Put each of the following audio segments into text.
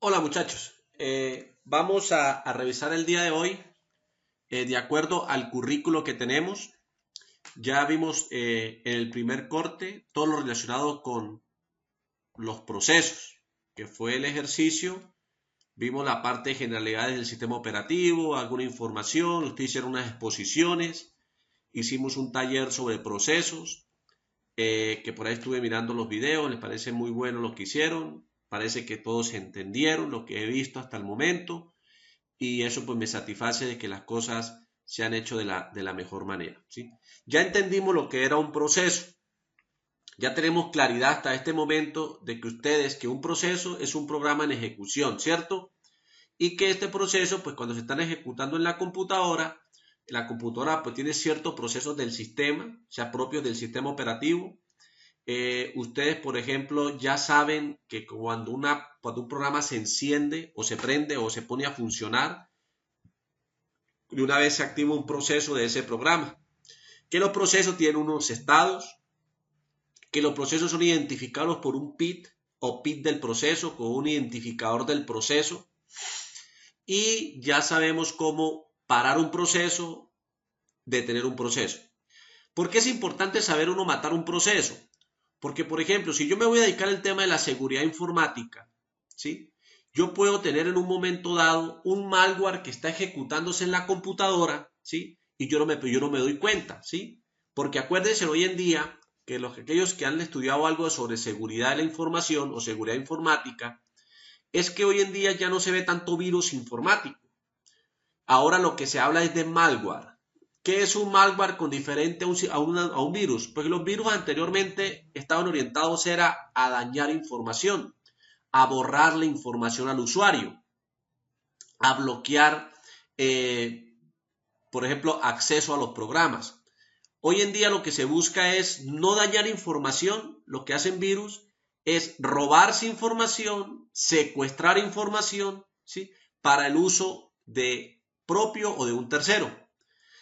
Hola muchachos. Vamos a revisar el día de hoy de acuerdo al currículo que tenemos. Ya vimos en el primer corte todo lo relacionado con los procesos, que fue el ejercicio. Vimos la parte de generalidades del sistema operativo, alguna información, ustedes hicieron unas exposiciones, hicimos un taller sobre procesos, que por ahí estuve mirando los videos, les parece muy bueno lo que hicieron, parece que todos entendieron lo que he visto hasta el momento y eso pues me satisface de que las cosas se han hecho de la mejor manera, ¿sí? Ya entendimos lo que era un proceso, ya tenemos claridad hasta este momento de que ustedes, que un proceso es un programa en ejecución, ¿cierto? Y que este proceso, pues cuando se están ejecutando en la computadora pues tiene ciertos procesos del sistema, o sea, propios del sistema operativo. Ustedes, por ejemplo, ya saben que cuando un programa se enciende o se prende o se pone a funcionar, y una vez se activa un proceso de ese programa, que los procesos tienen unos estados, que los procesos son identificados por un PID o PID del proceso, con un identificador del proceso, y ya sabemos cómo parar un proceso, detener un proceso. ¿Por qué es importante saber uno matar un proceso? Porque, por ejemplo, si yo me voy a dedicar al tema de la seguridad informática, ¿sí? Yo puedo tener en un momento dado un malware que está ejecutándose en la computadora, ¿sí? Y yo no me doy cuenta, ¿sí? Porque acuérdense hoy en día que aquellos que han estudiado algo sobre seguridad de la información o seguridad informática, es que hoy en día ya no se ve tanto virus informático. Ahora lo que se habla es de malware. ¿Qué es un malware con diferente a un virus? Porque los virus anteriormente estaban orientados era a dañar información, a borrar la información al usuario, a bloquear, por ejemplo, acceso a los programas. Hoy en día lo que se busca es no dañar información, lo que hacen virus es robarse información, secuestrar información, ¿sí? Para el uso de propio o de un tercero.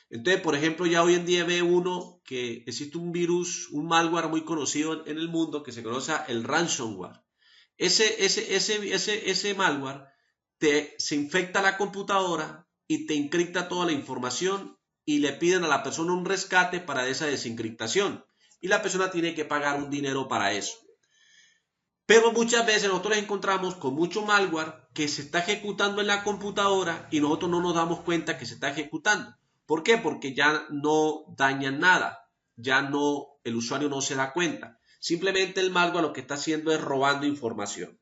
Entonces, por ejemplo, ya hoy en día ve uno que existe un virus, un malware muy conocido en el mundo que se conoce el ransomware. Ese malware se infecta la computadora y te encripta toda la información y le piden a la persona un rescate para esa desencriptación. Y la persona tiene que pagar un dinero para eso. Pero muchas veces nosotros nos encontramos con mucho malware que se está ejecutando en la computadora y nosotros no nos damos cuenta que se está ejecutando. ¿Por qué? Porque ya no dañan nada, ya no, el usuario no se da cuenta. Simplemente el malware lo que está haciendo es robando información.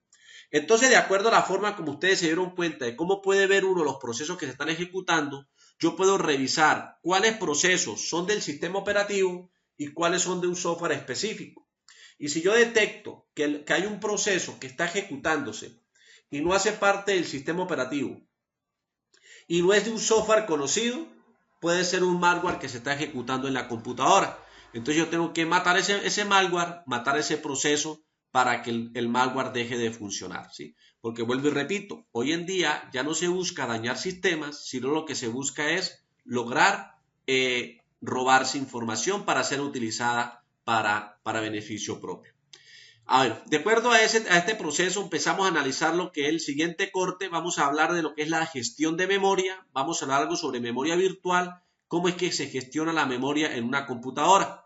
Entonces, de acuerdo a la forma como ustedes se dieron cuenta de cómo puede ver uno los procesos que se están ejecutando, yo puedo revisar cuáles procesos son del sistema operativo y cuáles son de un software específico. Y si yo detecto que hay un proceso que está ejecutándose y no hace parte del sistema operativo y no es de un software conocido, puede ser un malware que se está ejecutando en la computadora. Entonces yo tengo que matar ese malware, matar ese proceso para que el malware deje de funcionar, ¿sí? Porque vuelvo y repito, hoy en día ya no se busca dañar sistemas, sino lo que se busca es lograr robarse información para ser utilizada para beneficio propio. A ver, de acuerdo a este proceso empezamos a analizar lo que es el siguiente corte, vamos a hablar de lo que es la gestión de memoria, vamos a hablar algo sobre memoria virtual, cómo es que se gestiona la memoria en una computadora.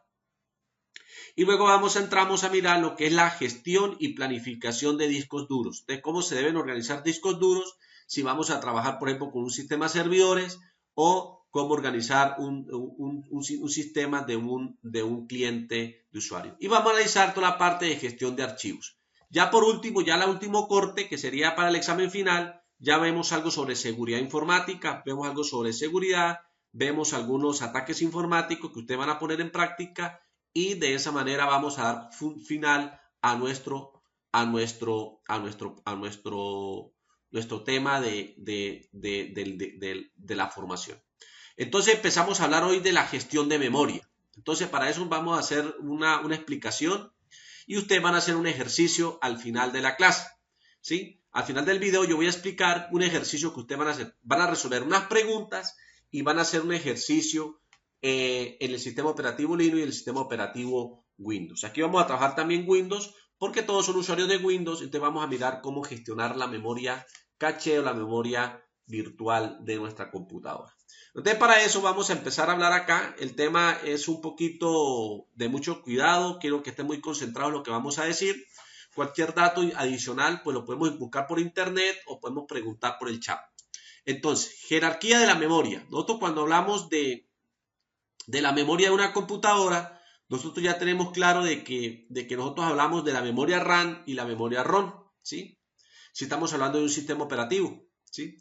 Y luego entramos a mirar lo que es la gestión y planificación de discos duros, de cómo se deben organizar discos duros, si vamos a trabajar, por ejemplo, con un sistema de servidores o cómo organizar un sistema de un cliente de usuario. Y vamos a analizar toda la parte de gestión de archivos. Ya por último, ya el último corte, que sería para el examen final, ya vemos algo sobre seguridad informática, vemos algo sobre seguridad, vemos algunos ataques informáticos que ustedes van a poner en práctica y de esa manera vamos a dar final a nuestro tema de la formación. Entonces empezamos a hablar hoy de la gestión de memoria. Entonces para eso vamos a hacer una explicación y ustedes van a hacer un ejercicio al final de la clase, ¿sí? Al final del video yo voy a explicar un ejercicio que ustedes van a hacer. Van a resolver unas preguntas y van a hacer un ejercicio en el sistema operativo Linux y el sistema operativo Windows. Aquí vamos a trabajar también Windows porque todos son usuarios de Windows, entonces vamos a mirar cómo gestionar la memoria caché o la memoria virtual de nuestra computadora. Entonces para eso vamos a empezar a hablar acá. El tema es un poquito de mucho cuidado, quiero que estén muy concentrados en lo que vamos a decir. Cualquier dato adicional pues lo podemos buscar por internet o podemos preguntar por el chat. Entonces, jerarquía de la memoria. Nosotros cuando hablamos de la memoria de una computadora, nosotros ya tenemos claro de que nosotros hablamos de la memoria RAM y la memoria ROM, ¿sí? Si estamos hablando de un sistema operativo, ¿sí?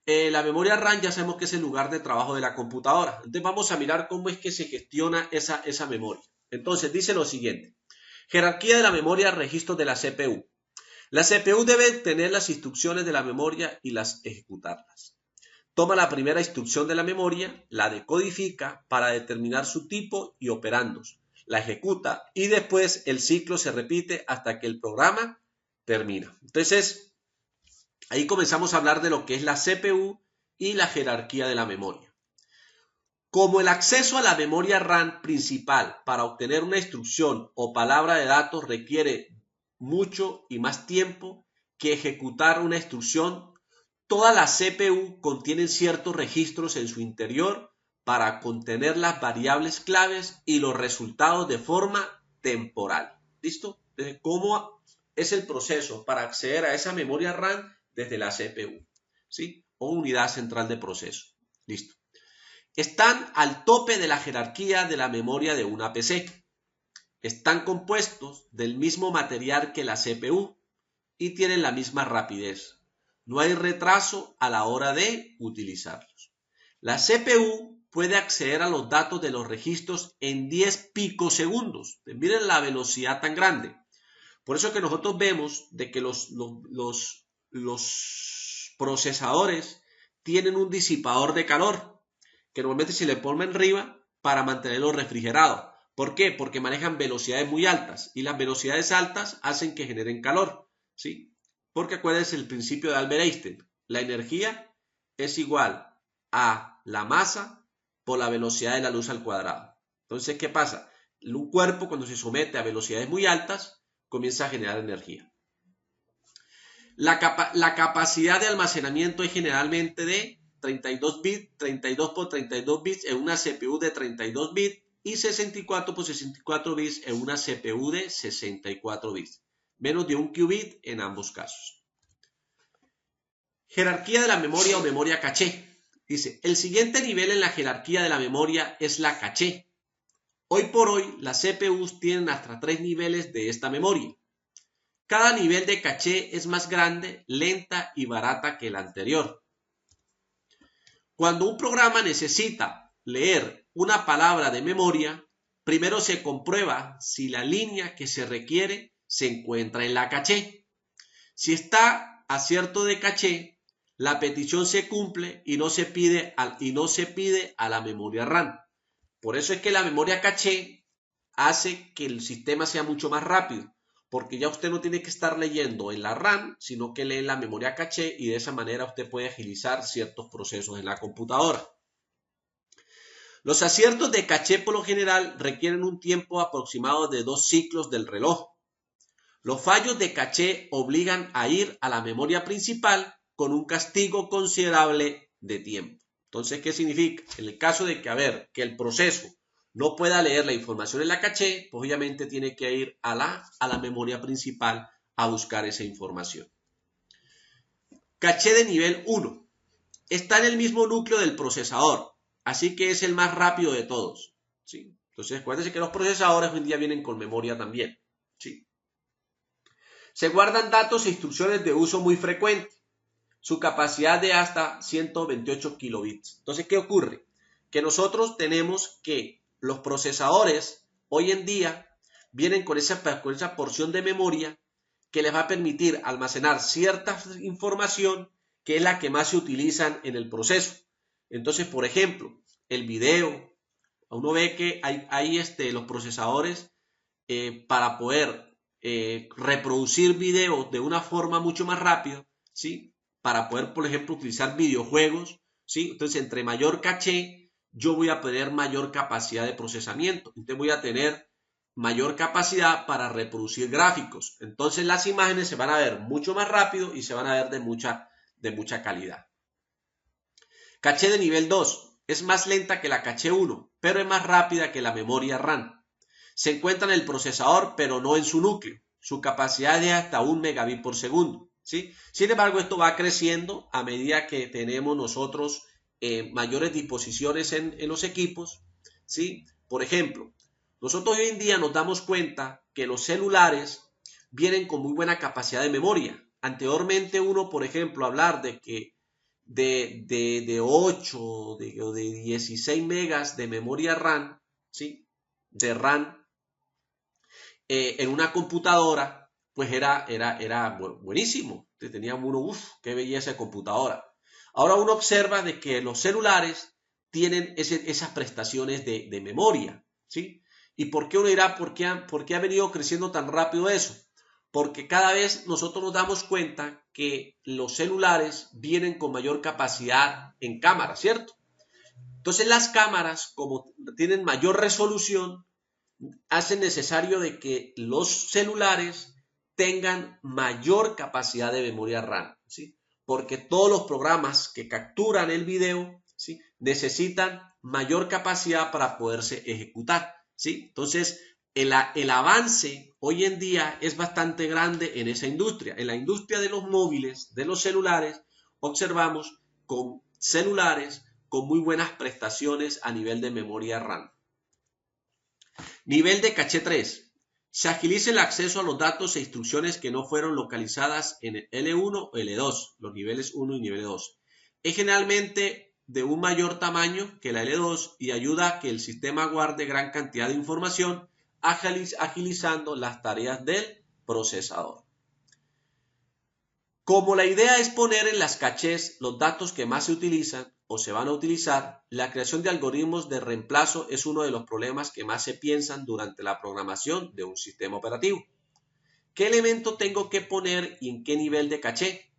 La memoria RAM ya sabemos que es el lugar de trabajo de la computadora. Entonces vamos a mirar cómo es que se gestiona esa memoria. Entonces dice lo siguiente. Jerarquía de la memoria, registros de la CPU. La CPU debe tener las instrucciones de la memoria y las ejecutarlas. Toma la primera instrucción de la memoria, la decodifica para determinar su tipo y operandos, la ejecuta y después el ciclo se repite hasta que el programa termina. Entonces, ahí comenzamos a hablar de lo que es la CPU y la jerarquía de la memoria. Como el acceso a la memoria RAM principal para obtener una instrucción o palabra de datos requiere mucho y más tiempo que ejecutar una instrucción, todas las CPU contienen ciertos registros en su interior para contener las variables claves y los resultados de forma temporal. ¿Listo? ¿Cómo es el proceso para acceder a esa memoria RAM desde la CPU? ¿Sí? O unidad central de proceso. Listo. Están al tope de la jerarquía de la memoria de una PC. Están compuestos del mismo material que la CPU y tienen la misma rapidez. No hay retraso a la hora de utilizarlos. La CPU puede acceder a los datos de los registros en 10 picosegundos. Miren la velocidad tan grande. Por eso que nosotros vemos de que los procesadores tienen un disipador de calor que normalmente se le pone arriba para mantenerlo refrigerado. ¿Por qué? Porque manejan velocidades muy altas y las velocidades altas hacen que generen calor, ¿sí? Porque acuérdense el principio de Albert Einstein. La energía es igual a la masa por la velocidad de la luz al cuadrado. Entonces, ¿qué pasa? Un cuerpo cuando se somete a velocidades muy altas comienza a generar energía. La capacidad de almacenamiento es generalmente de 32 bits, 32 por 32 bits en una CPU de 32 bits y 64 por 64 bits en una CPU de 64 bits. Menos de un qubit en ambos casos. Jerarquía de la memoria o memoria caché. Dice, el siguiente nivel en la jerarquía de la memoria es la caché. Hoy por hoy, las CPUs tienen hasta 3 niveles de esta memoria. Cada nivel de caché es más grande, lenta y barata que el anterior. Cuando un programa necesita leer una palabra de memoria, primero se comprueba si la línea que se requiere se encuentra en la caché. Si está acierto de caché, la petición se cumple y no se pide a la memoria RAM. Por eso es que la memoria caché hace que el sistema sea mucho más rápido, porque ya usted no tiene que estar leyendo en la RAM, sino que lee en la memoria caché y de esa manera usted puede agilizar ciertos procesos en la computadora. Los aciertos de caché por lo general requieren un tiempo aproximado de 2 ciclos del reloj. Los fallos de caché obligan a ir a la memoria principal con un castigo considerable de tiempo. Entonces, ¿qué significa? En el caso de que el proceso no pueda leer la información en la caché, pues obviamente tiene que ir a la memoria principal a buscar esa información. Caché de nivel 1. Está en el mismo núcleo del procesador, así que es el más rápido de todos, ¿sí? Entonces, acuérdense que los procesadores hoy en día vienen con memoria también, ¿sí? Se guardan datos e instrucciones de uso muy frecuente. Su capacidad de hasta 128 kilobits. Entonces, ¿qué ocurre? Que nosotros tenemos que los procesadores hoy en día vienen con esa porción de memoria que les va a permitir almacenar cierta información que es la que más se utilizan en el proceso. Entonces, por ejemplo, el video, uno ve que hay los procesadores para poder reproducir videos de una forma mucho más rápida, ¿sí? Para poder, por ejemplo, utilizar videojuegos, ¿sí? Entonces, entre mayor caché, yo voy a tener mayor capacidad de procesamiento. Entonces, voy a tener mayor capacidad para reproducir gráficos. Entonces las imágenes se van a ver mucho más rápido y se van a ver de mucha calidad. Caché de nivel 2 es más lenta que la caché 1, pero es más rápida que la memoria RAM. Se encuentra en el procesador, pero no en su núcleo. Su capacidad es de hasta 1 megabit por segundo. ¿Sí? Sin embargo, esto va creciendo a medida que tenemos nosotros mayores disposiciones en los equipos. ¿Sí? Por ejemplo, nosotros hoy en día nos damos cuenta que los celulares vienen con muy buena capacidad de memoria. Anteriormente uno, por ejemplo, hablar de que de 8 o de 16 megas de memoria RAM, ¿sí? De RAM en una computadora, pues era buenísimo. Tenía uno, qué belleza de computadora. Ahora uno observa de que los celulares tienen esas prestaciones de memoria, ¿sí? ¿Y por qué uno dirá, por qué ha venido creciendo tan rápido eso? Porque cada vez nosotros nos damos cuenta que los celulares vienen con mayor capacidad en cámara, ¿cierto? Entonces las cámaras, como tienen mayor resolución, hacen necesario de que los celulares tengan mayor capacidad de memoria RAM, ¿sí? Porque todos los programas que capturan el video, ¿sí? Necesitan mayor capacidad para poderse ejecutar, ¿sí? Entonces, el avance hoy en día es bastante grande en esa industria. En la industria de los móviles, de los celulares, observamos con celulares con muy buenas prestaciones a nivel de memoria RAM. Nivel de caché 3. Se agiliza el acceso a los datos e instrucciones que no fueron localizadas en el L1 o L2, los niveles 1 y nivel 2. Es generalmente de un mayor tamaño que la L2 y ayuda a que el sistema guarde gran cantidad de información, agilizando las tareas del procesador. Como la idea es poner en las cachés los datos que más se utilizan o se van a utilizar, la creación de algoritmos de reemplazo es uno de los problemas que más se piensan durante la programación de un sistema operativo. ¿Qué elemento tengo que poner y en qué nivel de caché?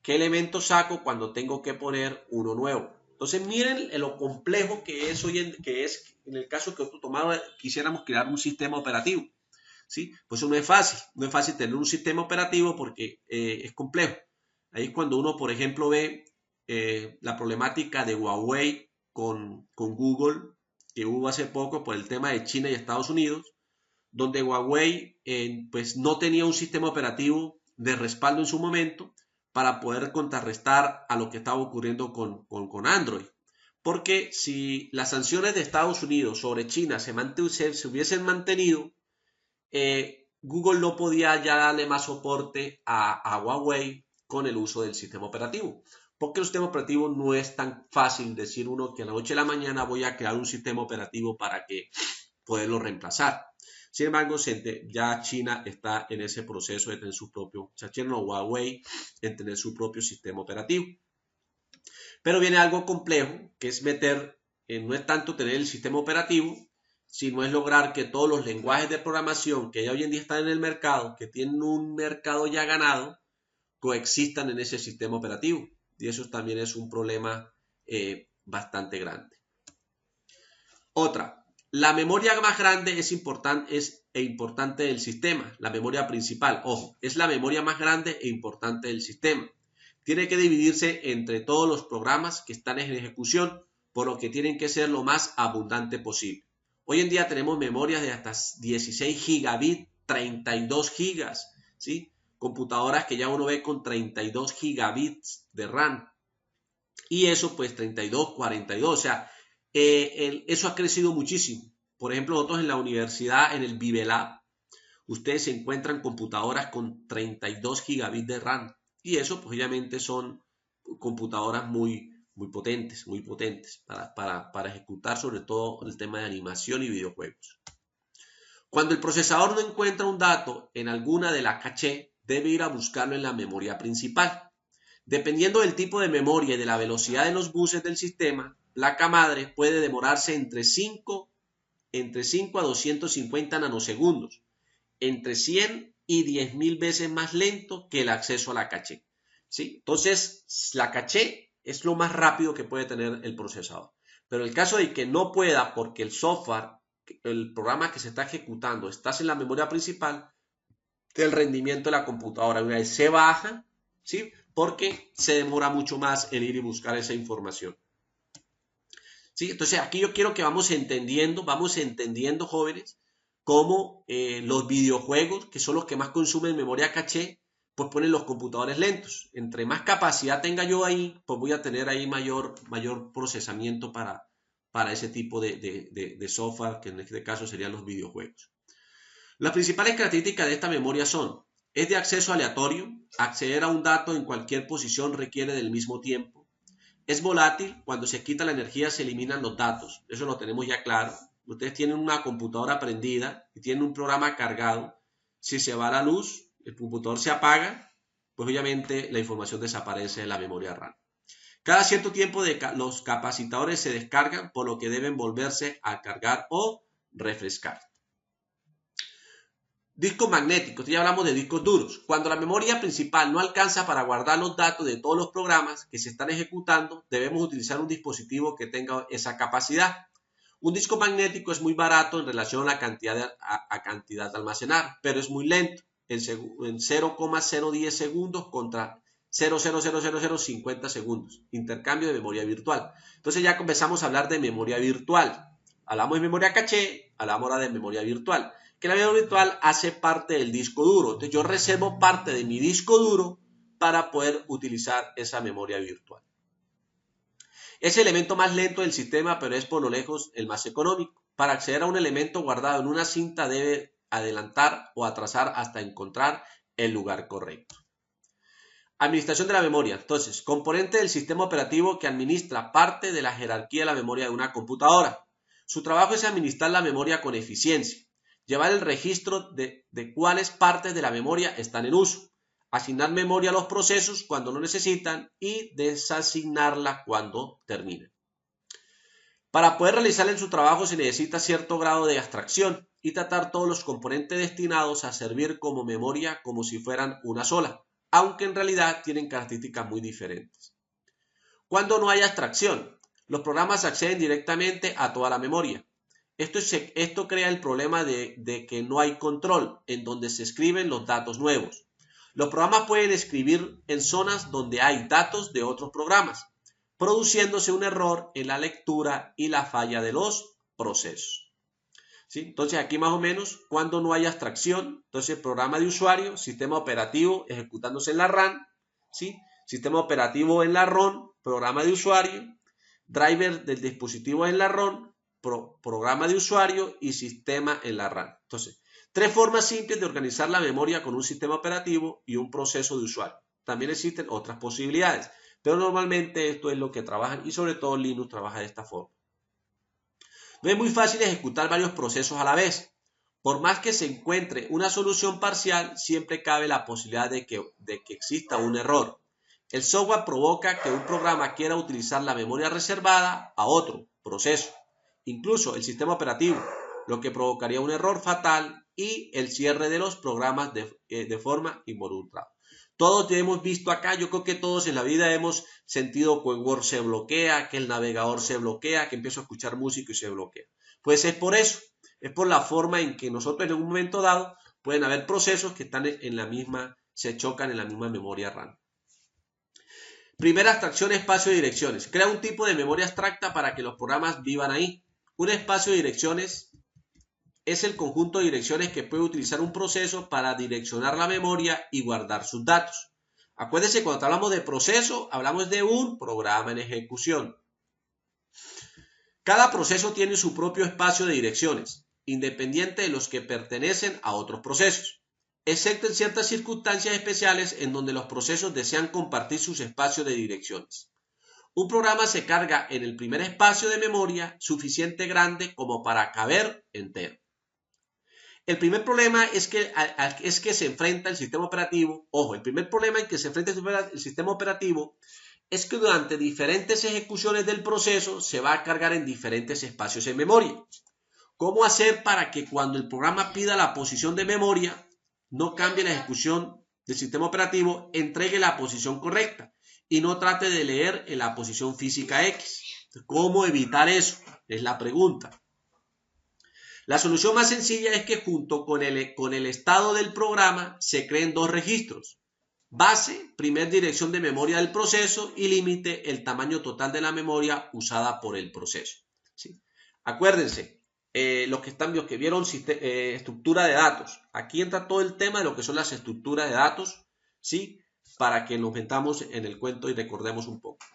¿Qué elemento saco cuando tengo que poner uno nuevo? Entonces miren lo complejo que es en el caso que quisiéramos crear un sistema operativo. ¿Sí? Pues eso no es fácil tener un sistema operativo porque es complejo. Ahí es cuando uno, por ejemplo, ve la problemática de Huawei con Google, que hubo hace poco por el tema de China y Estados Unidos, donde Huawei pues no tenía un sistema operativo de respaldo en su momento para poder contrarrestar a lo que estaba ocurriendo con Android. Porque si las sanciones de Estados Unidos sobre China se hubiesen mantenido, Google no podía ya darle más soporte a Huawei con el uso del sistema operativo. Porque el sistema operativo no es tan fácil decir uno que a la noche a la mañana voy a crear un sistema operativo para que poderlo reemplazar. Sin embargo, ya China está en ese proceso de tener su propio, China o Huawei, en tener su propio sistema operativo. Pero viene algo complejo, que es no es tanto tener el sistema operativo, sino es lograr que todos los lenguajes de programación que ya hoy en día están en el mercado, que tienen un mercado ya ganado, coexistan en ese sistema operativo. Y eso también es un problema bastante grande. Otra, la memoria más grande es importante del sistema, la memoria principal, ojo, es la memoria más grande e importante del sistema. Tiene que dividirse entre todos los programas que están en ejecución, por lo que tienen que ser lo más abundante posible. Hoy en día tenemos memorias de hasta 16 gigabits, 32 gigas, ¿sí? Computadoras que ya uno ve con 32 gigabits de RAM. Y eso pues 32, 42, o sea, eso ha crecido muchísimo. Por ejemplo, nosotros en la universidad, en el Vivelab, ustedes se encuentran computadoras con 32 gigabits de RAM. Y eso, pues obviamente son computadoras muy potentes para ejecutar sobre todo el tema de animación y videojuegos. Cuando el procesador no encuentra un dato en alguna de las caché, debe ir a buscarlo en la memoria principal. Dependiendo del tipo de memoria y de la velocidad de los buses del sistema, placa madre puede demorarse entre 5 a 250 nanosegundos, entre 100 y 10.000 veces más lento que el acceso a la caché. ¿Sí? Entonces, la caché es lo más rápido que puede tener el procesador. Pero en el caso de que no pueda porque el software el programa que se está ejecutando estás en la memoria principal, el rendimiento de la computadora una vez se baja, ¿sí? Porque se demora mucho más en ir y buscar esa información. ¿Sí? Entonces aquí yo quiero que vamos entendiendo jóvenes, cómo los videojuegos, que son los que más consumen memoria caché, pues ponen los computadores lentos. Entre más capacidad tenga yo ahí, pues voy a tener ahí mayor procesamiento para ese tipo de software, que en este caso serían los videojuegos. Las principales características de esta memoria son: es de acceso aleatorio, acceder a un dato en cualquier posición requiere del mismo tiempo. Es volátil, cuando se quita la energía se eliminan los datos, eso lo tenemos ya claro. Ustedes tienen una computadora prendida y tienen un programa cargado, si se va la luz, el computador se apaga, pues obviamente la información desaparece de la memoria RAM. Cada cierto tiempo los capacitadores se descargan, por lo que deben volverse a cargar o refrescar. Discos magnéticos, ya hablamos de discos duros. Cuando la memoria principal no alcanza para guardar los datos de todos los programas que se están ejecutando, debemos utilizar un dispositivo que tenga esa capacidad. Un disco magnético es muy barato en relación a la cantidad de almacenar, pero es muy lento, en 0,010 segundos contra 0,00050 segundos. Intercambio de memoria virtual. Entonces ya comenzamos a hablar de memoria virtual. Hablamos de memoria caché, hablamos ahora de memoria virtual. Que la memoria virtual hace parte del disco duro. Entonces yo reservo parte de mi disco duro para poder utilizar esa memoria virtual. Es el elemento más lento del sistema, pero es por lo lejos el más económico. Para acceder a un elemento guardado en una cinta debe adelantar o atrasar hasta encontrar el lugar correcto. Administración de la memoria. Entonces, componente del sistema operativo que administra parte de la jerarquía de la memoria de una computadora. Su trabajo es administrar la memoria con eficiencia, llevar el registro de cuáles partes de la memoria están en uso, asignar memoria a los procesos cuando lo necesitan y desasignarla cuando terminen. Para poder realizar en su trabajo se necesita cierto grado de abstracción y tratar todos los componentes destinados a servir como memoria como si fueran una sola, aunque en realidad tienen características muy diferentes. Cuando no hay abstracción, los programas acceden directamente a toda la memoria. Esto crea el problema de que no hay control en donde se escriben los datos nuevos. Los programas pueden escribir en zonas donde hay datos de otros programas, produciéndose un error en la lectura y la falla de los procesos. ¿Sí? Entonces aquí más o menos, cuando no hay abstracción, entonces programa de usuario, sistema operativo ejecutándose en la RAM, ¿sí? Sistema operativo en la ROM, programa de usuario, driver del dispositivo en la ROM, programa de usuario y sistema en la RAM. Entonces, tres formas simples de organizar la memoria con un sistema operativo y un proceso de usuario. También existen otras posibilidades, pero normalmente esto es lo que trabajan y sobre todo Linux trabaja de esta forma. No es muy fácil ejecutar varios procesos a la vez. Por más que se encuentre una solución parcial, siempre cabe la posibilidad de que exista un error. El software provoca que un programa quiera utilizar la memoria reservada a otro proceso, incluso el sistema operativo, lo que provocaría un error fatal y el cierre de los programas de forma involuntariada. Todos ya hemos visto acá, yo creo que todos en la vida hemos sentido que Word se bloquea, que el navegador se bloquea, que empiezo a escuchar música y se bloquea. Pues es por eso, es por la forma en que nosotros en un momento dado pueden haber procesos que están se chocan en la misma memoria RAM. Primera abstracción, espacio de direcciones. Crea un tipo de memoria abstracta para que los programas vivan ahí. Un espacio de direcciones es el conjunto de direcciones que puede utilizar un proceso para direccionar la memoria y guardar sus datos. Acuérdense, cuando hablamos de proceso, hablamos de un programa en ejecución. Cada proceso tiene su propio espacio de direcciones, independiente de los que pertenecen a otros procesos, excepto en ciertas circunstancias especiales en donde los procesos desean compartir sus espacios de direcciones. Un programa se carga en el primer espacio de memoria suficiente grande como para caber entero. El primer problema es que se enfrenta el sistema operativo. Ojo, el primer problema en que se enfrenta el sistema operativo es que durante diferentes ejecuciones del proceso se va a cargar en diferentes espacios en memoria. ¿Cómo hacer para que cuando el programa pida la posición de memoria no cambie la ejecución del sistema operativo, entregue la posición correcta y no trate de leer en la posición física X? ¿Cómo evitar eso? Es la pregunta. La solución más sencilla es que junto con el estado del programa se creen dos registros. Base, primer dirección de memoria del proceso y límite, el tamaño total de la memoria usada por el proceso. ¿Sí? Acuérdense, los que vieron estructura de datos. Aquí entra todo el tema de lo que son las estructuras de datos, ¿sí? Para que nos metamos en el cuento y recordemos un poco.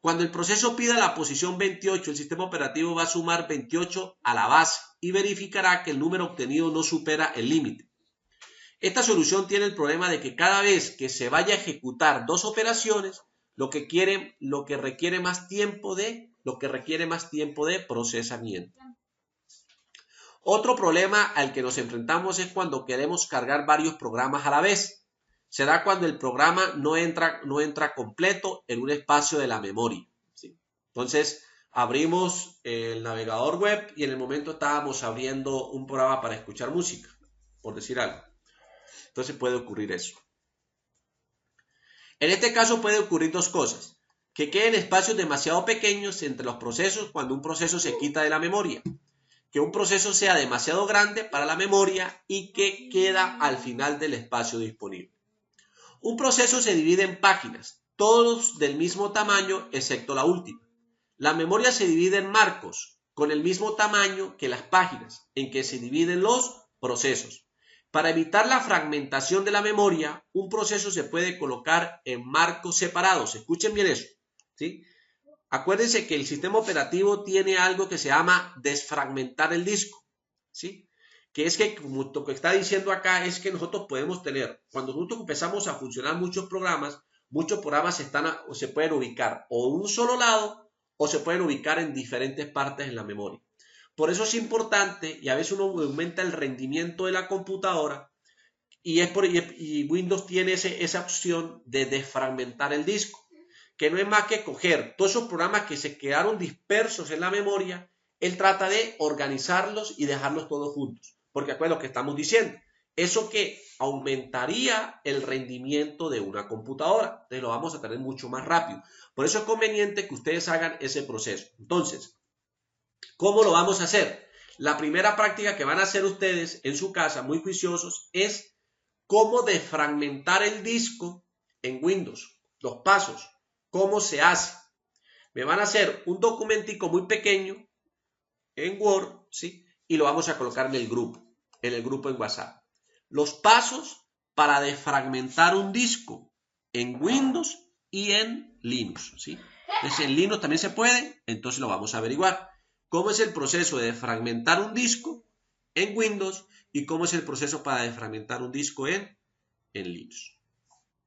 Cuando el proceso pida la posición 28, el sistema operativo va a sumar 28 a la base y verificará que el número obtenido no supera el límite. Esta solución tiene el problema de que cada vez que se vaya a ejecutar dos operaciones, lo que requiere más tiempo de procesamiento. Otro problema al que nos enfrentamos es cuando queremos cargar varios programas a la vez. Se da cuando el programa no entra completo en un espacio de la memoria. ¿Sí? Entonces, abrimos el navegador web y en el momento estábamos abriendo un programa para escuchar música, por decir algo. Entonces puede ocurrir eso. En este caso puede ocurrir dos cosas. Que queden espacios demasiado pequeños entre los procesos cuando un proceso se quita de la memoria. Que un proceso sea demasiado grande para la memoria y que queda al final del espacio disponible. Un proceso se divide en páginas, todos del mismo tamaño excepto la última. La memoria se divide en marcos, con el mismo tamaño que las páginas, en que se dividen los procesos. Para evitar la fragmentación de la memoria, un proceso se puede colocar en marcos separados. Escuchen bien eso, ¿sí? Acuérdense que el sistema operativo tiene algo que se llama desfragmentar el disco, ¿sí? Que es que, como lo que está diciendo acá, es que nosotros podemos tener, cuando nosotros empezamos a funcionar muchos programas se pueden ubicar o en un solo lado o se pueden ubicar en diferentes partes en la memoria. Por eso es importante, y a veces uno aumenta el rendimiento de la computadora, y Windows tiene esa opción de desfragmentar el disco, que no es más que coger todos esos programas que se quedaron dispersos en la memoria, él trata de organizarlos y dejarlos todos juntos. Porque acuérdense lo que estamos diciendo, eso que aumentaría el rendimiento de una computadora, entonces lo vamos a tener mucho más rápido. Por eso es conveniente que ustedes hagan ese proceso. Entonces, ¿cómo lo vamos a hacer? La primera práctica que van a hacer ustedes en su casa, muy juiciosos, es cómo desfragmentar el disco en Windows. Los pasos, cómo se hace. Me van a hacer un documentico muy pequeño en Word, ¿sí? Y lo vamos a colocar en el grupo en WhatsApp. Los pasos para desfragmentar un disco en Windows y en Linux, ¿sí? Entonces en Linux también se puede, entonces lo vamos a averiguar. ¿Cómo es el proceso de desfragmentar un disco en Windows y cómo es el proceso para desfragmentar un disco en Linux?